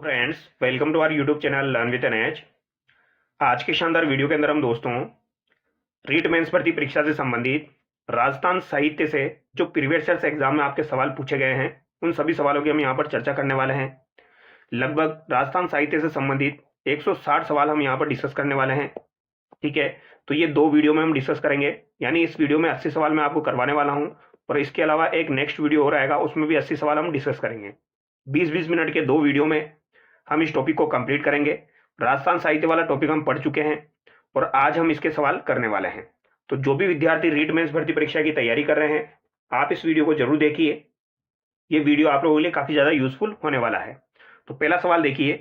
Friends, welcome to our YouTube channel learn with an edge. आज के शानदार video के अंदर हम दोस्तों रीट मेंस भर्ती परीक्षा से संबंधित राजस्थान साहित्य से जो प्रीवियस ईयर्स एग्जाम में आपके सवाल पूछे गए हैं उन सभी सवालों की हम यहाँ पर चर्चा करने वाले हैं। लगभग राजस्थान साहित्य से संबंधित 160 सवाल हम यहाँ पर डिस्कस करने वाले हैं। ठीक है, तो ये दो वीडियो में हम डिस्कस करेंगे, यानी इस वीडियो में 80 सवाल मैं आपको करवाने वाला हूँ और इसके अलावा एक नेक्स्ट वीडियो हो रहेगा, उसमें भी 80 सवाल हम डिस्कस करेंगे। 20-20 मिनट के दो वीडियो में हम इस टॉपिक को कंप्लीट करेंगे। राजस्थान साहित्य वाला टॉपिक हम पढ़ चुके हैं और आज हम इसके सवाल करने वाले हैं। तो जो भी विद्यार्थी रीट मेंस भर्ती परीक्षा की तैयारी कर रहे हैं, आप इस वीडियो को जरूर देखिए। ये वीडियो आप लोगों के लिए काफी ज्यादा यूजफुल होने वाला है। तो पहला सवाल देखिए,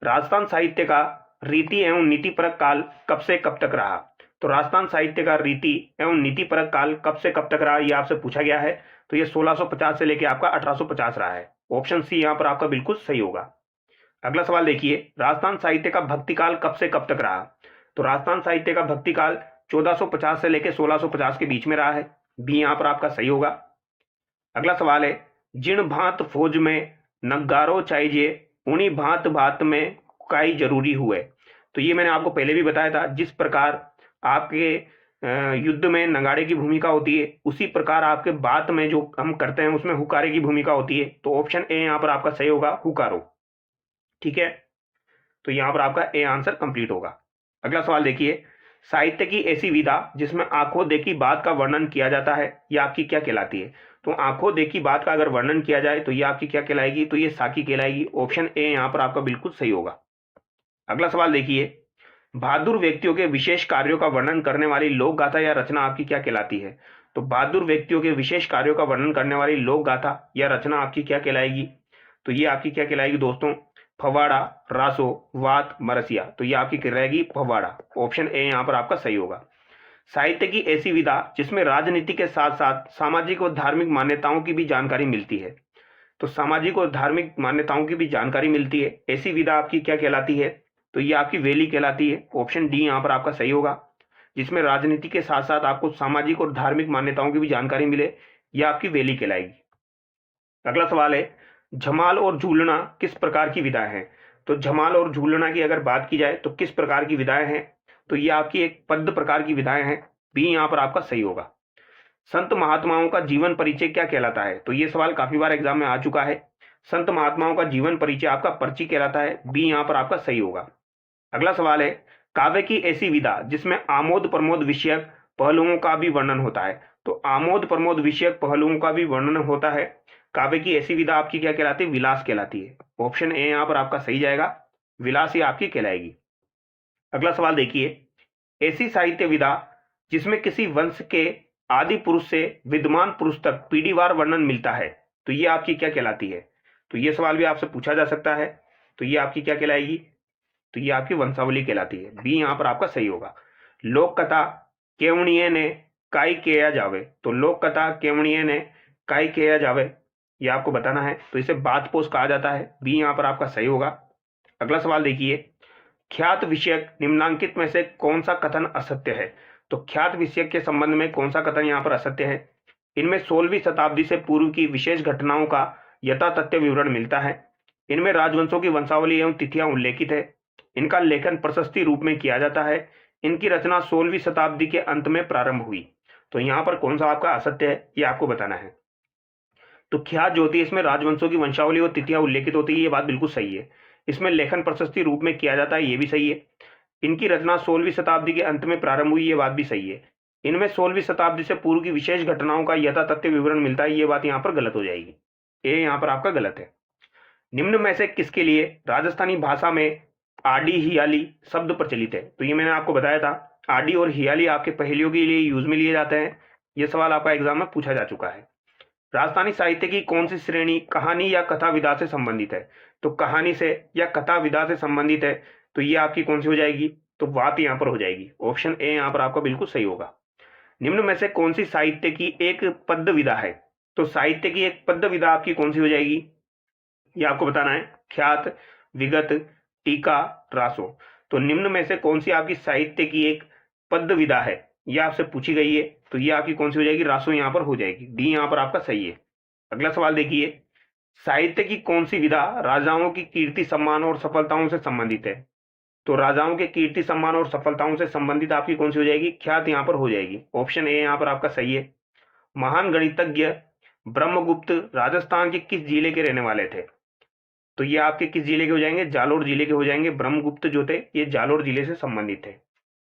राजस्थान साहित्य का रीति एवं नीति परक काल कब से कब तक रहा? तो राजस्थान साहित्य का रीति एवं नीति परक काल कब से कब तक रहा, ये आपसे पूछा गया है। तो ये 1650 से लेकर आपका 1850 रहा है। ऑप्शन सी यहाँ पर आपका बिल्कुल सही होगा। अगला सवाल देखिए, राजस्थान साहित्य का भक्ति काल कब से कब तक रहा? तो राजस्थान साहित्य का भक्ति काल 1450 से लेकर 1650 के बीच में रहा है। बी यहाँ पर आपका सही होगा। अगला सवाल है, जिन भांत फौज में नगारो चाहिए उन्हीं भांत भात में काई जरूरी हुए। तो ये मैंने आपको पहले भी बताया था, जिस प्रकार आपके युद्ध में नगाड़े की भूमिका होती है उसी प्रकार आपके बात में जो हम करते हैं उसमें हुकारे की भूमिका होती है। तो ऑप्शन ए यहाँ पर आपका सही होगा, हुकारो। ठीक है, तो यहां पर आपका ए आंसर कंप्लीट होगा। अगला सवाल देखिए, साहित्य की ऐसी विधा जिसमें आंखों देखी बात का वर्णन किया जाता है, यह आपकी क्या कहलाती है? तो आंखों देखी बात का अगर वर्णन किया जाए तो यह आपकी क्या कहलाएगी? तो ये साकी कहलाएगी। ऑप्शन ए यहां पर आपका बिल्कुल सही होगा। अगला सवाल देखिए, बहादुर व्यक्तियों के विशेष कार्यों का वर्णन करने वाली लोक गाथा या रचना आपकी क्या कहलाती है? तो बहादुर व्यक्तियों के विशेष कार्यों का वर्णन करने वाली लोक गाथा या रचना आपकी क्या कहलाएगी? तो ये आपकी क्या कहलाएगी दोस्तों? फवाड़ा, रासो, वात, मरसिया। तो ये आपकी रहेगी फवाड़ा। ऑप्शन ए यहाँ पर आपका सही होगा। साहित्य की ऐसी विधा जिसमें राजनीति के साथ साथ सामाजिक और धार्मिक मान्यताओं की भी जानकारी मिलती है। तो सामाजिक और धार्मिक मान्यताओं की भी जानकारी मिलती है, ऐसी विधा आपकी क्या कहलाती है? तो ये आपकी वैली कहलाती है। ऑप्शन डी यहाँ पर आपका सही होगा। जिसमें राजनीति के साथ साथ आपको सामाजिक और धार्मिक मान्यताओं की भी जानकारी मिले, यह आपकी वैली कहलाएगी। अगला सवाल है, झमाल और झूलना किस प्रकार की विधाएं हैं? तो झमाल और झूलना की अगर बात की जाए तो किस प्रकार की विधाएं हैं? तो ये आपकी एक पद्य प्रकार की विधाएं हैं। बी यहाँ पर आपका सही होगा। संत महात्माओं का जीवन परिचय क्या कहलाता है? तो ये सवाल काफी बार एग्जाम में आ चुका है। संत महात्माओं का जीवन परिचय आपका पर्ची कहलाता है। बी यहाँ पर आपका सही होगा। अगला सवाल है, काव्य की ऐसी विधा जिसमें आमोद प्रमोद विषयक पहलुओं का भी वर्णन होता है। तो आमोद प्रमोद विषयक पहलुओं का भी वर्णन होता है। काव्य की ऐसी विधा आपकी क्या कहलाती है? विलास कहलाती है। ऑप्शन ए यहाँ पर आपका सही जाएगा, विलास ही आपकी कहलाएगी। अगला सवाल देखिए, ऐसी साहित्य विधा जिसमें किसी वंश के आदि पुरुष से विद्यमान पुरुष तक पीढ़ीवार वर्णन मिलता है, तो ये आपकी क्या कहलाती है? तो ये सवाल भी आपसे पूछा जा सकता है। तो ये आपकी क्या कहलाएगी? तो ये आपकी वंशावली कहलाती है। बी यहाँ पर आपका सही होगा। लोक कथा केवणीय ने काई किया जावे। तो लोक कथा केवणीय ने काई किया जावे, ये आपको बताना है। तो इसे बात पोष कहा जाता है। बी यहाँ पर आपका सही होगा। अगला सवाल देखिए, ख्यात विषयक निम्नांकित में से कौन सा कथन असत्य है? तो ख्यात विषयक के संबंध में कौन सा कथन यहाँ पर असत्य है? इनमें 16वीं शताब्दी से पूर्व की विशेष घटनाओं का यथातथ्य विवरण मिलता है। इनमें राजवंशों की वंशावली एवं तिथियां उल्लेखित है। इनका लेखन प्रशस्ति रूप में किया जाता है। इनकी रचना 16वीं शताब्दी के अंत में प्रारंभ हुई। तो यहाँ पर कौन सा आपका असत्य है, ये आपको बताना है। तो ख्यात जो होती है इसमें राजवंशों की वंशावली और तिथियां उल्लेखित होती है, ये बात बिल्कुल सही है। इसमें लेखन प्रशस्ति रूप में किया जाता है, ये भी सही है। इनकी रचना 16वीं शताब्दी के अंत में प्रारंभ हुई, ये बात भी सही है। इनमें 16वीं शताब्दी से पूर्व की विशेष घटनाओं का यथातथ्य विवरण मिलता है, ये बात यहाँ पर गलत हो जाएगी। ए यहाँ पर आपका गलत है। निम्न में से किसके लिए राजस्थानी भाषा में आडी हियाली शब्द प्रचलित है? तो ये मैंने आपको बताया था, आडी और हियाली आपके पहेलियों के लिए यूज में लिए जाते हैं। ये सवाल आपका एग्जाम में पूछा जा चुका है। राजस्थानी साहित्य की कौन सी श्रेणी कहानी या कथा विधा से संबंधित है? तो कहानी से या कथा विधा से संबंधित है, तो ये आपकी कौन सी हो जाएगी? तो वात यहाँ पर हो जाएगी। ऑप्शन ए यहाँ पर आपका बिल्कुल सही होगा। निम्न में से कौन सी साहित्य की एक पद्य विधा है? तो साहित्य की एक पद्य विधा आपकी कौन सी हो जाएगी, ये आपको बताना है। ख्यात, विगत, टीका, रासो। तो निम्न में से कौन सी आपकी साहित्य की एक पद्य विधा है, यह आपसे पूछी गई है। तो ये आपकी कौन सी हो जाएगी? रासो यहाँ पर हो जाएगी। डी यहाँ पर आपका सही है। अगला सवाल देखिए, साहित्य की कौन सी विधा राजाओं की कीर्ति सम्मान और सफलताओं से संबंधित है? तो राजाओं के कीर्ति सम्मान और सफलताओं से संबंधित आपकी कौन सी हो जाएगी? ख्यात यहाँ पर हो जाएगी। ऑप्शन ए यहाँ पर आपका सही है। महान गणितज्ञ ब्रह्मगुप्त राजस्थान के किस जिले के रहने वाले थे? तो ये आपके किस जिले के हो जाएंगे? जालोर जिले के हो जाएंगे। ब्रह्मगुप्त जो थे ये जालोर जिले से संबंधित थे।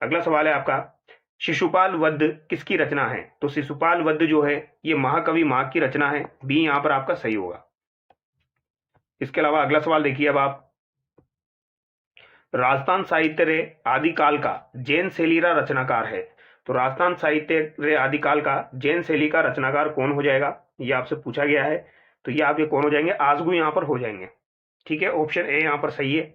अगला सवाल है आपका, शिशुपाल वध किसकी रचना है? तो शिशुपाल वध जो है ये महाकवि माघ की रचना है। बी यहाँ पर आपका सही होगा। इसके अलावा अगला सवाल देखिए अब आप, राजस्थान साहित्य रे आदिकाल का जैन शैली का रचनाकार है। तो राजस्थान साहित्य रे आदिकाल का जैन शैली का रचनाकार कौन हो जाएगा? ये आपसे पूछा गया है। तो ये आपके कौन हो जाएंगे? आसगु यहाँ पर हो जाएंगे। ठीक है, ऑप्शन ए यहाँ पर सही है।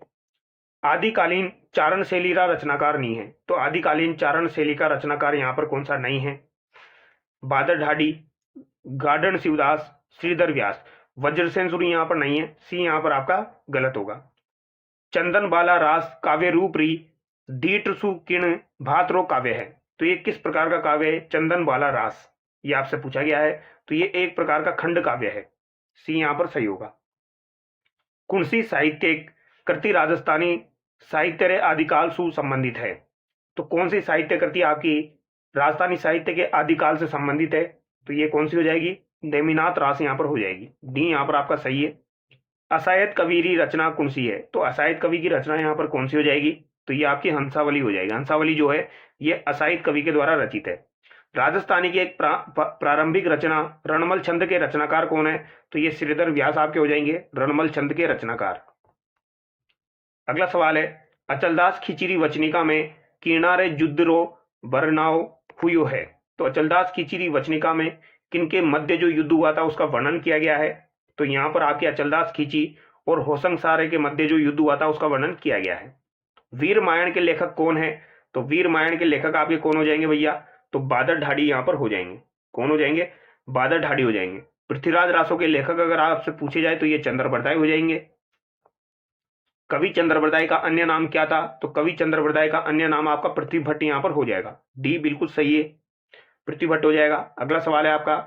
आदिकालीन चारण शैली का रचनाकार नहीं है। तो आदिकालीन चारण शैली का रचनाकार यहाँ पर कौन सा नहीं है? बादर ढाडी, गार्डन शिवदास, श्रीधर व्यास। वज्रसेन सूरी यहाँ पर नहीं है। सी यहाँ पर आपका गलत होगा। चंदन बाला रास काव्य रूप री दीटसु किण भातरो काव्य है। तो ये किस प्रकार का काव्य है? चंदन बाला रास, ये आपसे पूछा गया है। तो ये एक प्रकार का खंड काव्य है। सी यहाँ पर सही होगा। कुणसी साहित्यिक कृति राजस्थानी साहित्य रे आदिकाल से संबंधित है। तो कौन सी साहित्य कृति आपकी राजस्थानी साहित्य के आदिकाल से संबंधित है? तो ये कौन सी हो जाएगी? नेमिनाथ रास यहाँ पर हो जाएगी। डी यहाँ पर आपका सही है। असायत कवि की रचना कौन सी है? तो असायत कवि की रचना यहाँ पर कौन सी हो जाएगी? तो ये आपकी हंसावली हो जाएगी। हंसावली जो है ये असायत कवि के द्वारा रचित है। राजस्थानी की एक प्रारंभिक रचना रणमल छंद के रचनाकार कौन है? तो ये श्रीधर व्यास आपके हो जाएंगे, रणमल छंद के रचनाकार। अगला सवाल है, अचलदास खिचड़ी वचनिका में किनारे युद्धरो बरनाव हुयो है। तो अचलदास खिचड़ी वचनिका में किनके मध्य जो युद्ध हुआ था उसका वर्णन किया गया है। तो यहाँ पर आपके अचलदास खिची और होसंग सारे के मध्य जो युद्ध हुआ था उसका वर्णन किया गया है। वीर रामायण के लेखक कौन है? तो वीर रामायण के लेखक आपके कौन हो जाएंगे भैया? तो बादर ढाडी यहाँ पर हो जाएंगे। कौन हो जाएंगे? बादर ढाडी हो जाएंगे। पृथ्वीराज रासो के लेखक अगर आपसे पूछे जाए तो ये चंद्रबरदाई हो जाएंगे। कवि चंद्रबरदाई का अन्य नाम क्या था? तो कवि चंद्रबरदाई का अन्य नाम आपका पृथ्वी भट्ट यहाँ पर हो जाएगा। डी बिल्कुल सही है, पृथ्वी भट्ट हो जाएगा। अगला सवाल है आपका,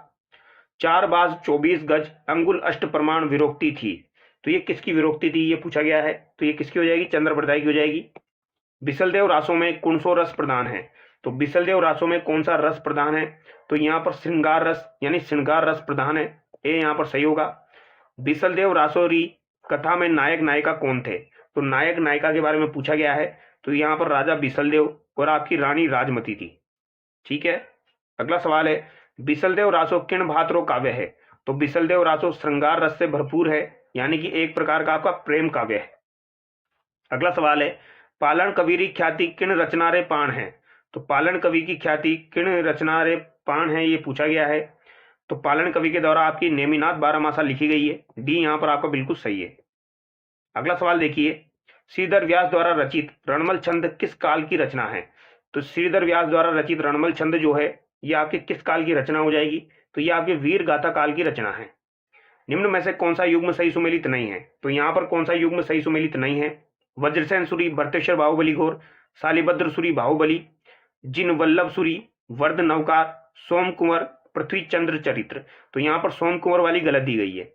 4 बाज 24 गज अंगुल अष्ट प्रमाण विरोक्ति थी। तो ये किसकी विरोक्ति थी ये पूछा गया है। तो ये किसकी हो जाएगी? चंद्रबरदाई की हो जाएगी। बिसलदेव रासों में कौन सो रस प्रधान है? तो बिसलदेव रासों में कौन सा रस प्रधान है? तो यहाँ पर श्रृंगार रस यानी श्रृंगार रस प्रधान है। ए यहाँ पर सही होगा। बिसलदेव रासोरी कथा में नायक नायिका कौन थे? तो नायक नायिका के बारे में पूछा गया है। तो यहाँ पर राजा बिसलदेव और आपकी रानी राजमती थी। ठीक है, अगला सवाल है, बिसलदेव रासो किण भातरो काव्य है। तो बिसलदेव रासो श्रृंगार रस से भरपूर है, यानी कि एक प्रकार का आपका प्रेम काव्य है। अगला सवाल है, पालन कवि की ख्याति किण रचनारे पाण है। तो पालन कवि की ख्याति किण रचनारे पाण है ये पूछा गया है। तो पालन कवि के द्वारा आपकी नेमिनाथ बारहमासा लिखी गई है। डी यहाँ पर आपका बिल्कुल सही है। अगला सवाल देखिए, श्रीधर व्यास द्वारा रचित रणमल छंद किस काल की रचना है? तो श्रीधर व्यास द्वारा रचित रणमल छंद जो है ये आपके किस काल की रचना हो जाएगी? तो ये आपके वीर गाथा काल की रचना है। निम्न में से कौन सा युग्म सही सुमेलित नहीं है? तो यहाँ पर कौन सा युग्म सही सुमेलित नहीं है? वज्रसेन सूरी भरतेश्वर बाहुबली घोर, शालिभद्र सूरी बाहुबली, जिन वल्लभ सूरी, वर्ध नवकार, सोम कुंवर, पृथ्वी चंद्र चरित्र। तो यहाँ पर सोम कुंवर वाली गलत दी गई है।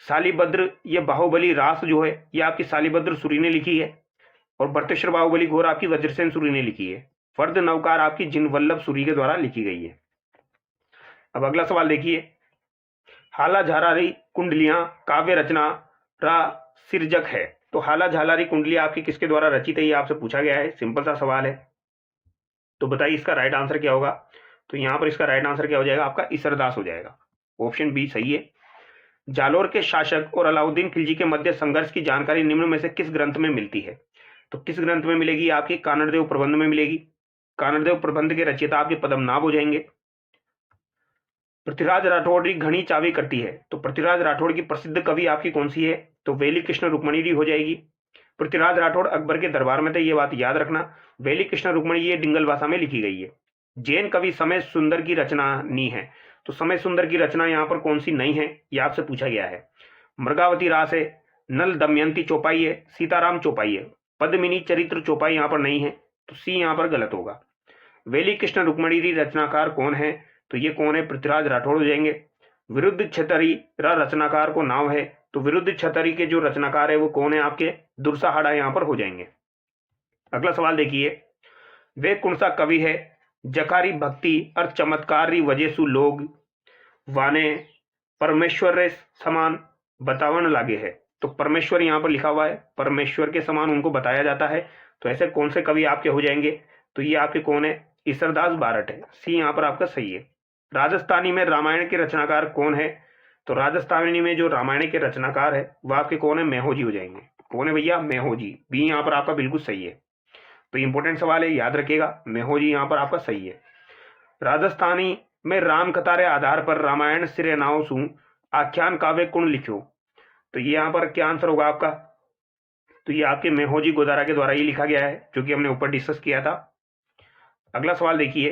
शालिभद्र ये बाहुबली रास जो है ये आपकी शालिभद्र सूरी ने लिखी है और भरतेश्वर बाहुबली घोर आपकी वज्रसेन सूरी ने लिखी है। वर्ध नवकार आपकी जिन वल्लभ सूरी के द्वारा लिखी गई है। अब अगला सवाल देखिए, हाला झालारी कुंडलियां काव्य रचना रा सिरजक है। तो हाला झालारी कुंडली आपकी किसके द्वारा रचित है ये आपसे पूछा गया है। सिंपल सा सवाल है, तो बताइए इसका राइट आंसर क्या होगा? तो यहाँ पर इसका राइट आंसर क्या हो जाएगा? आपका ईसरदास हो जाएगा। ऑप्शन बी सही है। जालोर के शासक और अलाउद्दीन खिलजी के मध्य संघर्ष की जानकारी निम्न में से किस ग्रंथ में मिलती है? तो किस ग्रंथ में मिलेगी? आपकी कानड़देव प्रबंध में मिलेगी। कानड़देव प्रबंध के रचयिता आपके पद्मनाभ हो जाएंगे। पृथ्वीराज राठौड़ की घनी चावी करती है। तो पृथ्वीराज राठौड़ की प्रसिद्ध कवि आपकी कौन सी है? तो वेली कृष्ण रुक्मणी हो जाएगी। पृथ्वीराज राठौड़ अकबर के दरबार में थे, ये बात याद रखना। वेली कृष्ण रुक्मणी ये डिंगल भाषा में लिखी गई है। जैन कवि समय सुंदर की रचना नहीं है। तो समय सुंदर की रचना यहाँ पर कौन सी नहीं है ये आपसे पूछा गया है। मृगावती रास है, नल दमयंती चौपाई है, सीताराम चौपाई है, पद्मिनी चरित्र चौपाई यहाँ पर नहीं है। तो सी यहाँ पर गलत होगा। वेली कृष्ण रुक्मणी रचनाकार कौन है? तो ये कौन है? पृथ्वीराज राठौड़ हो जाएंगे। विरुद्ध छतरी रचनाकार को नाव है, तो विरुद्ध छतरी के जो रचनाकार है वो कौन है आपके, दुर्साहाड़ा यहाँ पर हो जाएंगे। अगला सवाल देखिए, वे कौन सा कवि है जखारी भक्ति और चमत्कारी वजह सु लोग वाने परमेश्वर रे समान बतावन लागे है। तो परमेश्वर यहाँ पर लिखा हुआ है, परमेश्वर के समान उनको बताया जाता है। तो ऐसे कौन से कवि आपके हो जाएंगे, तो ये आपके कौन है, ईसरदास बारट है। सी यहाँ पर आपका सही है। राजस्थानी में रामायण के रचनाकार कौन है, तो राजस्थानी में जो रामायण के रचनाकार है वह आपके कौन है, मेहोजी हो जाएंगे। कौन है भैया, मेहोजी। बी यहाँ पर आपका बिल्कुल सही है। तो इंपॉर्टेंट सवाल है, याद रखिएगा, मेहोजी यहाँ पर आपका सही है। राजस्थानी में राम कथा रे आधार पर रामायण सिरे नाव सु आख्यान काव्य कुण लिखो। तो ये यहाँ पर क्या आंसर होगा आपका, तो ये आपके मेहोजी गोदारा के द्वारा ही लिखा गया है, जो कि हमने ऊपर डिस्कस किया था। अगला सवाल देखिए,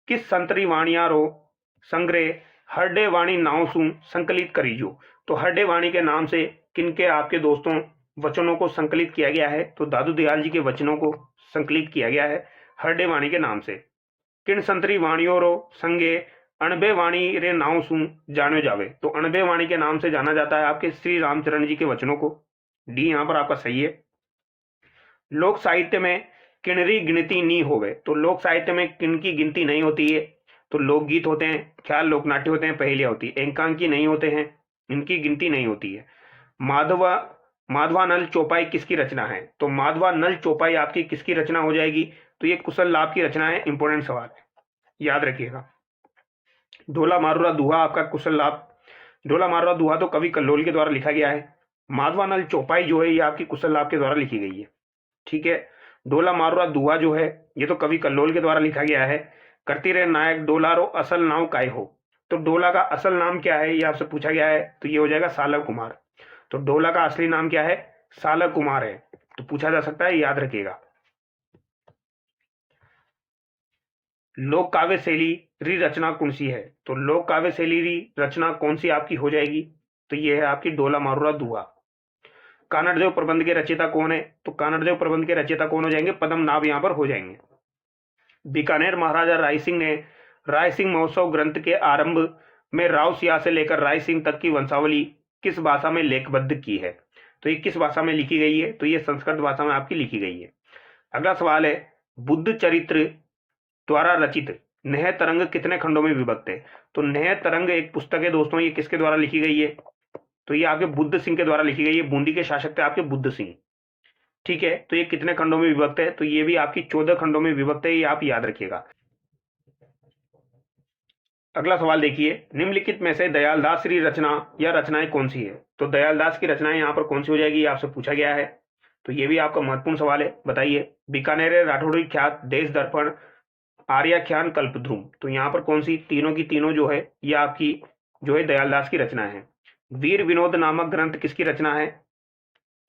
किस संतरी वाणियारो संग्रह हरडे वाणी नाव सु संकलित करीजो। तो हरडे वाणी के नाम से किनके आपके दोस्तों वचनों को संकलित किया गया है, तो दादू दयाल जी के वचनों को संकलित किया गया है हरडे वाणी के नाम से। किन संतरी वाणियों रो संगे अणबे वाणी रे नाव सु जानो जावे। तो अणबे वाणी के नाम से जाना जाता है आपके श्री रामचरण जी के वचनों को। डी यहाँ पर आपका सही है। लोक साहित्य में किनरी गिनती नहीं होवे। तो लोक साहित्य में किन की गिनती नहीं होती है, तो लोकगीत होते हैं, ख्याल लोकनाट्य होते हैं, पहेलियां होती है, एकांकी नहीं होते हैं, इनकी गिनती नहीं होती है। माधवानल चौपाई किसकी रचना है, तो माधवानल चौपाई आपकी किसकी रचना हो जाएगी, तो ये कुशल लाभ की रचना है। इंपॉर्टेंट सवाल है, याद रखिएगा। ढोला मारुरा दुहा आपका कुशल लाभ, ढोला मारुरा दुहा तो कवि कल्लोल के द्वारा लिखा गया है। माधवानल चौपाई जो है ये आपकी कुशल लाभ के द्वारा लिखी गई है। ठीक है, ढोला मारुरा दुहा जो है ये तो कवि कल्लोल के द्वारा लिखा गया है। करती रे नायक डोलारो असल नाम काय हो। तो डोला का असल नाम क्या है ये आपसे पूछा गया है, तो ये हो जाएगा सालव कुमार। तो डोला का असली नाम क्या है, सालव कुमार है। तो पूछा जा सकता है, याद रखिएगा। लोक काव्य शैली री रचना कौन सी है, तो लोक काव्य शैली री रचना कौन सी आपकी हो जाएगी, तो ये है आपकी ढोला मारुरा दुहा। कानड़देव प्रबंध के रचयिता कौन है, तो कानड़देव प्रबंध के रचयिता कौन हो जाएंगे, पद्मनाभ यहाँ पर हो जाएंगे। बीकानेर महाराजा राय सिंह ने राय सिंह महोत्सव ग्रंथ के आरंभ में राव सिया से लेकर राय सिंह तक की वंशावली किस भाषा में लेखबद्ध की है, तो ये किस भाषा में लिखी गई है, तो ये संस्कृत भाषा में आपकी लिखी गई है। अगला सवाल है, बुद्ध चरित्र द्वारा रचित नेह तरंग कितने खंडों में विभक्त है, तो नेह तरंग एक पुस्तक है दोस्तों, ये किसके द्वारा लिखी गई है, तो ये आपके बुद्ध सिंह के द्वारा लिखी गई है। बूंदी के शासक थे आपके बुद्ध सिंह। ठीक है, तो ये कितने खंडों में विभक्त है, तो ये भी आपकी 14 खंडों में विभक्त है, ये आप याद रखिएगा। अगला सवाल देखिए, निम्नलिखित में से दयालदास की रचना या रचनाएं कौन सी है, तो दयालदास की रचनाएं यहाँ पर कौन सी हो जाएगी, आपसे पूछा गया है। तो ये भी आपका महत्वपूर्ण सवाल है, बताइए। बीकानेर राठौड़ी ख्यात, देश दर्पण, आर्याख्यान, कल्पद्रुम। तो यहाँ पर कौन सी, तीनों की तीनों जो है ये आपकी जो है दयालदास की रचना है। वीर विनोद नामक ग्रंथ किसकी रचना है,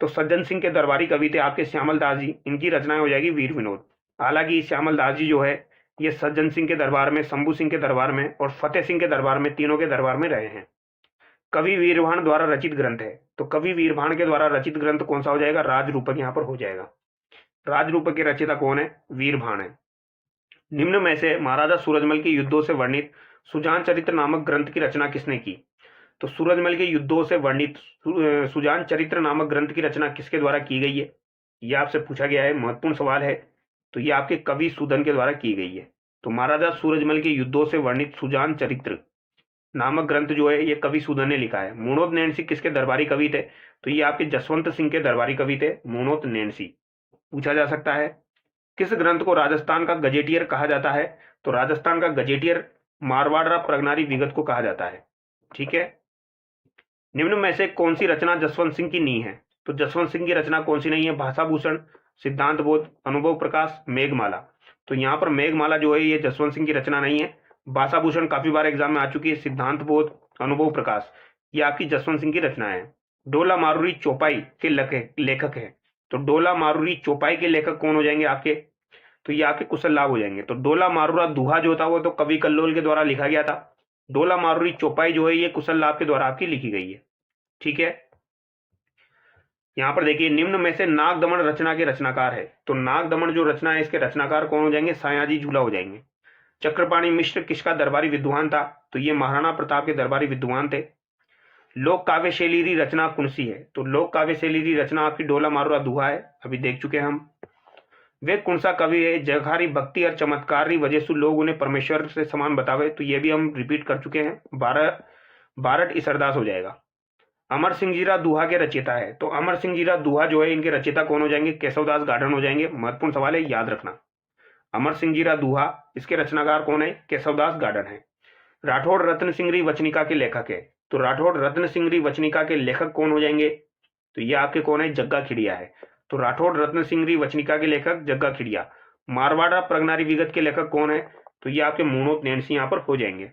तो सज्जन सिंह के दरबारी कवि थे आपके श्यामल दास जी, इनकी रचनाएं हो जाएगी वीर विनोद। हालांकि श्यामल दास जी जो है ये सज्जन सिंह के दरबार में, शंभू सिंह के दरबार में और फतेह सिंह के दरबार में, तीनों के दरबार में रहे हैं। कवि वीरभान द्वारा रचित ग्रंथ है, तो कवि वीरभान के द्वारा रचित ग्रंथ कौन सा हो जाएगा, राजरूपक यहाँ पर हो जाएगा। राजरूपक के रचयिता कौन है, वीरभान है। निम्न में से महाराजा सूरजमल के युद्धों से वर्णित सुजान चरित्र नामक ग्रंथ की रचना किसने की, तो सूरजमल के युद्धों से वर्णित सुजान चरित्र नामक ग्रंथ की रचना किसके द्वारा की गई है, यह आपसे पूछा गया है, महत्वपूर्ण सवाल है। तो ये आपके कवि सूदन के द्वारा की गई है। तो महाराजा सूरजमल के युद्धों से वर्णित सुजान चरित्र नामक ग्रंथ जो है ये कवि सूदन ने लिखा है। मूणोत नैणसी किसके दरबारी कवि थे, तो ये आपके जसवंत सिंह के दरबारी कवि थे, मूणोत नैणसी। पूछा जा सकता है, किस ग्रंथ को राजस्थान का गजेटियर कहा जाता है, तो राजस्थान का गजेटियर मारवाड़ प्रगनारी विगत को कहा जाता है। ठीक है, निम्न में से कौन सी रचना जसवंत सिंह की नहीं है, तो जसवंत सिंह की रचना कौन सी नहीं है, भाषाभूषण, सिद्धांत बोध, अनुभव प्रकाश, मेघमाला। तो यहाँ पर मेघमाला जो है ये जसवंत सिंह की रचना नहीं है। भाषाभूषण काफी बार एग्जाम में आ चुकी है, सिद्धांत बोध, अनुभव प्रकाश, ये आपकी जसवंत सिंह की रचना है। डोला मारुरी चौपाई के लेखक है, तो डोला मारुरी चौपाई के लेखक कौन हो जाएंगे आपके, तो ये आपके कुशल लाभ हो जाएंगे। तो डोला मारुरा दुहा जो था वो तो कवि कल्लोल के द्वारा लिखा गया था। डोला मारुरी चौपाई जो है ये कुशल लाभ के द्वारा आपकी लिखी गई है। ठीक है, यहां पर देखिए, निम्न में से नाग दमन रचना के रचनाकार है, तो नाग दमन जो रचना है इसके रचनाकार कौन हो जाएंगे, सायाजी झूला हो जाएंगे। चक्रपाणी मिश्र किसका दरबारी विद्वान था? तो ये महाराणा प्रताप के दरबारी विद्वान थे। लोक काव्य शैली री रचना कौन सी है? तो लोक काव्य शैली री रचना आपकी डोला मारुआ दुहा है, अभी देख चुके हैं हम। वे कौन सा कवि है जगहारी भक्ति और चमत्कार री वजह से लोग उन्हें परमेश्वर से समान बतावे? तो ये भी हम रिपीट कर चुके हैं, बारट ईसरदास हो जाएगा। अमर सिंह जीरा दुहा के रचयिता है? तो अमर सिंह जीरा दुहा जो है इनके रचयिता कौन हो जाएंगे? केशवदास गार्डन हो जाएंगे। महत्वपूर्ण सवाल है, याद रखना। अमर सिंह जीरा दुहा, इसके रचनाकार कौन है? केशवदास गार्डन है। राठौड़ रत्न सिंह री वचनिका के लेखक है? तो राठौड़ रत्न सिंह री वचनिका के लेखक कौन हो जाएंगे? तो ये आपके कौन है? जग्गा खिड़िया है। तो राठौड़ रत्न सिंह री वचनिका के लेखक जग्गा खिड़िया। मारवाड़ा प्रगनारी विगत के लेखक कौन है? तो ये आपके मूनोत नैणसी यहाँ पर हो जाएंगे।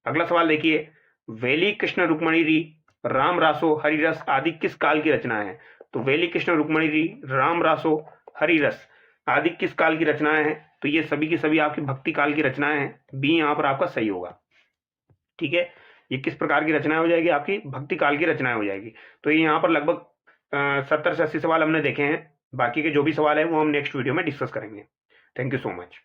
अगला सवाल देखिए, वेली कृष्ण रुक्मणी री राम रासो हरिरस आदि किस काल की रचना है? तो वेली कृष्ण रुक्मणी री राम रासो हरिरस आदि किस काल की रचनाएं हैं? तो ये सभी की सभी आपकी भक्ति काल की रचनाएं हैं। बी यहाँ पर आपका सही होगा। ठीक है, ये किस प्रकार की रचनाएं हो जाएगी? आपकी भक्ति काल की रचनाएं हो जाएगी। तो ये यहाँ पर लगभग 70 से 80 सवाल हमने देखे हैं। बाकी के जो भी सवाल है वो हम नेक्स्ट वीडियो में डिस्कस करेंगे। Thank you so much.